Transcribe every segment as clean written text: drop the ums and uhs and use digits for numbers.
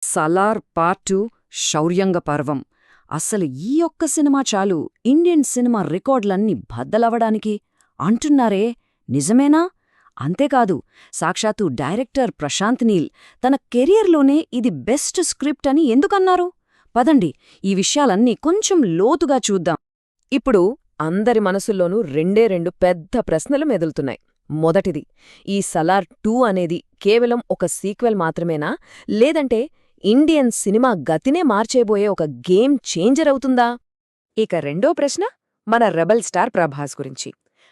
Salaar part 2 శౌర్యంగ పర్వం. అసలు ఈ ఒక్క సినిమా చాలు ఇండియన్ సినిమా రికార్డులన్నీ బద్దలవడానికి అంటున్నారే, నిజమేనా? అంతేకాదు, సాక్షాత్తు డైరెక్టర్ ప్రశాంత్ నీల్ తన కెరియర్లోనే ఇది బెస్ట్ స్క్రిప్ట్ అని ఎందుకన్నారు? పదండి, ఈ విషయాలన్నీ కొంచెం లోతుగా చూద్దాం. ఇప్పుడు అందరి మనసుల్లోనూ రెండే రెండు పెద్ద ప్రశ్నలు మెదులుతున్నాయి. మొదటిది, ఈ సలార్ 2 అనేది కేవలం ఒక సీక్వెల్ మాత్రమేనా, లేదంటే ఇండియన్ సినిమా గతినే మార్చేబోయే ఒక గేమ్ చేంజర్ అవుతుందా? ఇక రెండో ప్రశ్న మన రెబల్ స్టార్ ప్రభాస్ గురించి.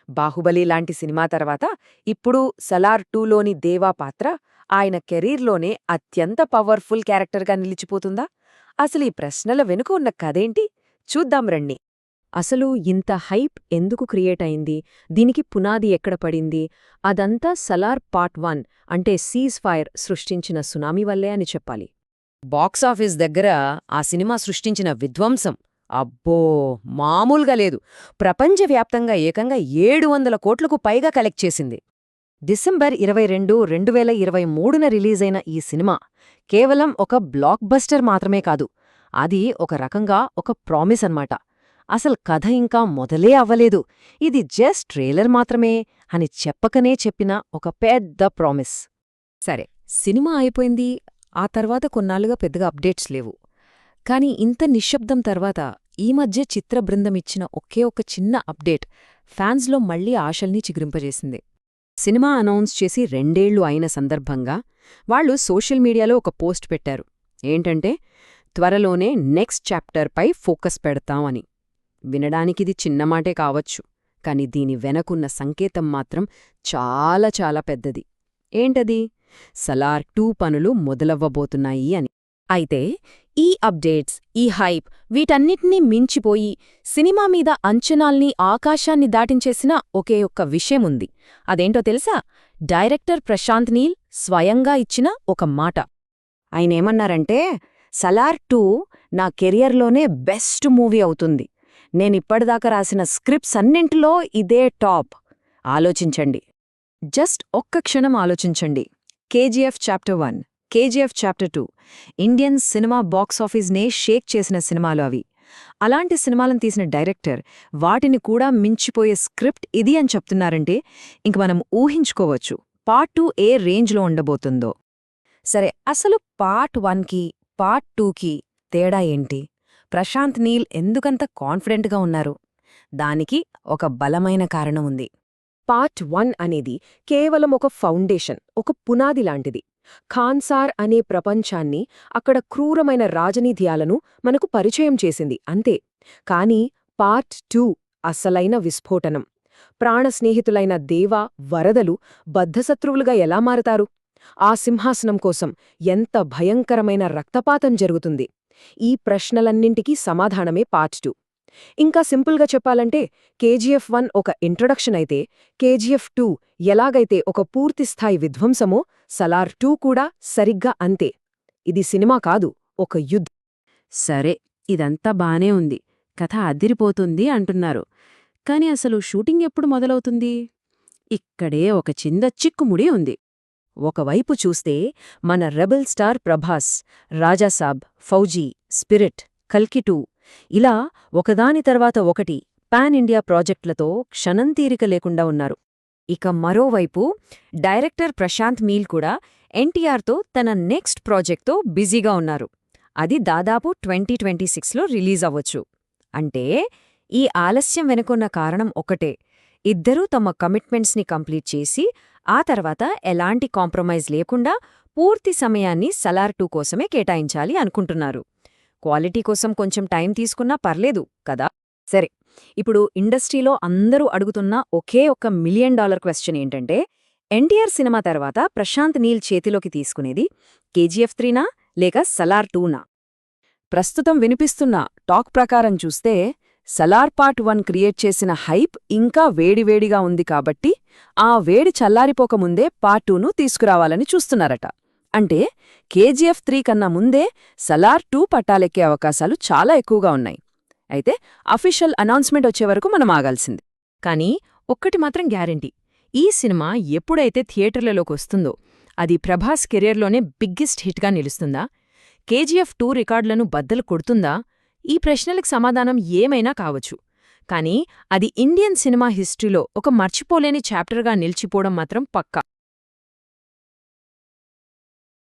బాహుబలి లాంటి సినిమా తర్వాత ఇప్పుడు సలార్ 2లోని దేవా పాత్ర ఆయన కెరీర్లోనే అత్యంత పవర్ఫుల్ క్యారెక్టర్గా నిలిచిపోతుందా? అసలు ఈ ప్రశ్నల వెనుక ఉన్న కథేంటి చూద్దాం రండి. అసలు ఇంత హైప్ ఎందుకు క్రియేట్ అయింది, దీనికి పునాది ఎక్కడ పడింది, అదంతా సలార్ పార్ట్ 1 అంటే సీజ్ ఫైర్ సృష్టించిన సునామీ వల్లే అని చెప్పాలి. బాక్సాఫీస్ దగ్గర ఆ సినిమా సృష్టించిన విధ్వంసం అబ్బో మామూలుగా లేదు. ప్రపంచవ్యాప్తంగా ఏకంగా 700 కోట్లకు పైగా కలెక్ట్ చేసింది. డిసెంబర్ 22, 2023న రిలీజైన ఈ సినిమా కేవలం ఒక బ్లాక్ బస్టర్ మాత్రమే కాదు, అది ఒక రకంగా ఒక ప్రామిస్ అన్నమాట. అసలు కథ ఇంకా మొదలే అవ్వలేదు, ఇది జస్ట్ ట్రైలర్ మాత్రమే అని చెప్పకనే చెప్పిన ఒక పెద్ద ప్రామిస్. సరే, సినిమా అయిపోయింది. ఆ తర్వాత కొన్నాళ్లుగా పెద్దగా అప్డేట్స్ లేవు. కాని ఇంత నిశ్శబ్దం తర్వాత ఈ మధ్య చిత్ర బృందమిచ్చిన ఒకే ఒక చిన్న అప్డేట్ ఫ్యాన్స్లో మళ్లీ ఆశల్ని చిగురింపజేసింది. సినిమా అనౌన్స్ చేసి 2 ఏళ్లు అయిన సందర్భంగా వాళ్లు సోషల్ మీడియాలో ఒక పోస్ట్ పెట్టారు. ఏంటంటే, త్వరలోనే నెక్స్ట్ చాప్టర్పై ఫోకస్ పెడతాం అని. వినడానికిది చిన్నమాటే కావచ్చు, కాని దీని వెనకున్న సంకేతం మాత్రం చాలా చాలా పెద్దది. ఏంటది? సలార్ 2 పనులు మొదలవ్వబోతున్నాయి అని. అయితే ఈ అప్డేట్స్, ఈ హైప్ వీటన్నిటినీ మించిపోయి సినిమా మీద అంచనాల్ని ఆకాశాన్ని దాటించేసిన ఒకే ఒక్క విషయముంది. అదేంటో తెలుసా? డైరెక్టర్ ప్రశాంత్ నీల్ స్వయంగా ఇచ్చిన ఒక మాట. ఆయనేమన్నారంటే, సలార్ 2 నా కెరియర్లోనే బెస్ట్ మూవీ అవుతుంది. నేనిప్పటిదాకా రాసిన స్క్రిప్ట్స్ అన్నింటిలో ఇదే టాప్. ఆలోచించండి, జస్ట్ ఒక్క క్షణం ఆలోచించండి. KGF chapter 1, KGF chapter 2 Indian cinema బాక్సాఫీస్నే షేక్ చేసిన సినిమాలు అవి. అలాంటి సినిమాలను తీసిన డైరెక్టర్ వాటిని కూడా మించిపోయే స్క్రిప్ట్ ఇది అని చెప్తున్నారంటే ఇంక మనం ఊహించుకోవచ్చు పార్ట్ 2 ఏ రేంజ్లో ఉండబోతుందో. సరే, అసలు పార్ట్ 1కి పార్ట్ 2కి తేడా ఏంటి? ప్రశాంత్ నీల్ ఎందుకంత కాన్ఫిడెంట్గా ఉన్నారు? దానికి ఒక బలమైన కారణం ఉంది. పార్ట్ 1 అనేది కేవలం ఒక ఫౌండేషన్, ఒక పునాది లాంటిది. ఖాన్సార్ అనే ప్రపంచాన్ని, అక్కడ క్రూరమైన రాజనీతియాలను మనకు పరిచయం చేసింది అంతే. కాని పార్ట్ 2 అసలైన విస్ఫోటనం. ప్రాణస్నేహితులైన దేవా, వరదలు బద్ధశత్రువులుగా ఎలా మారతారు? ఆ సింహాసనం కోసం ఎంత భయంకరమైన రక్తపాతం జరుగుతుంది? ఈ ప్రశ్నలన్నింటికీ సమాధానమే పార్ట్ 2. ఇంకా సింపుల్గా చెప్పాలంటే, కేజీఎఫ్ 1 ఒక ఇంట్రొడక్షన్ అయితే, కేజీఎఫ్ 2 ఎలాగైతే ఒక పూర్తిస్థాయి విధ్వంసమో, సలార్ 2 కూడా సరిగ్గా అంతే. ఇది సినిమా కాదు, ఒక యుద్ధం. సరే, ఇదంతా బానే ఉంది, కథ అదిరిపోతుంది అంటున్నారు. కాని అసలు షూటింగ్ ఎప్పుడు మొదలవుతుంది? ఇక్కడే ఒక చిన్న చిక్కుముడి ఉంది. ఒకవైపు చూస్తే మన rebel star Prabhas, Rajasaab, Fauji, spirit, కల్కి 2 ఇలా ఒకదాని తర్వాత ఒకటి పాన్ ఇండియా ప్రాజెక్టులతో క్షణంతీరిక లేకుండా ఉన్నారు. ఇక మరోవైపు డైరెక్టర్ ప్రశాంత్ నీల్ కూడా ఎన్టీఆర్తో తన నెక్స్ట్ ప్రాజెక్ట్తో బిజీగా ఉన్నారు. అది దాదాపు 2026లో రిలీజ్ అవ్వచ్చు. అంటే ఈ ఆలస్యం వెనుకున్న కారణం ఒకటే, ఇద్దరూ తమ కమిట్మెంట్స్ని కంప్లీట్ చేసి ఆ తర్వాత ఎలాంటి కాంప్రమైజ్ లేకుండా పూర్తి సమయాన్ని సలార్ 2 కోసమే కేటాయించాలి అనుకుంటున్నారు. క్వాలిటీ కోసం కొంచెం టైం తీసుకున్నా పర్లేదు కదా. సరే, ఇప్పుడు ఇండస్ట్రీలో అందరూ అడుగుతున్న ఒకే ఒక్క $1 మిలియన్ క్వశ్చన్ ఏంటంటే, ఎన్టీఆర్ సినిమా తర్వాత ప్రశాంత్ నీల్ చేతిలోకి తీసుకునేది కేజీఎఫ్ 3నా లేక సలార్ 2నా? ప్రస్తుతం వినిపిస్తున్న టాక్ ప్రకారం చూస్తే సలార్ పార్ట్ 1 క్రియేట్ చేసిన హైప్ ఇంకా వేడివేడిగా ఉంది కాబట్టి ఆ వేడి చల్లారిపోకముందే పార్ట్ 2ను తీసుకురావాలని చూస్తున్నారట. అంటే కేజీఎఫ్ 3 కన్నా ముందే సలార్ 2 పట్టాలెక్కే అవకాశాలు చాలా ఎక్కువగా ఉన్నాయి. అయితే అఫీషియల్ అనౌన్స్మెంట్ వచ్చేవరకు మనం ఆగాల్సింది. కానీ ఒక్కటి మాత్రం గ్యారెంటీ, ఈ సినిమా ఎప్పుడైతే థియేటర్లలోకొస్తుందో అది ప్రభాస్ కెరియర్లోనే బిగ్గెస్ట్ హిట్గా నిలుస్తుందా? కేజీఎఫ్ 2 రికార్డులను బద్దలు కొడుతుందా? ఈ ప్రశ్నలకు సమాధానం ఏమైనా కావచ్చు. కానీ అది ఇండియన్ సినిమా హిస్టరీలో ఒక మర్చిపోలేని చాప్టర్గా నిలిచిపోవడం మాత్రం పక్కా.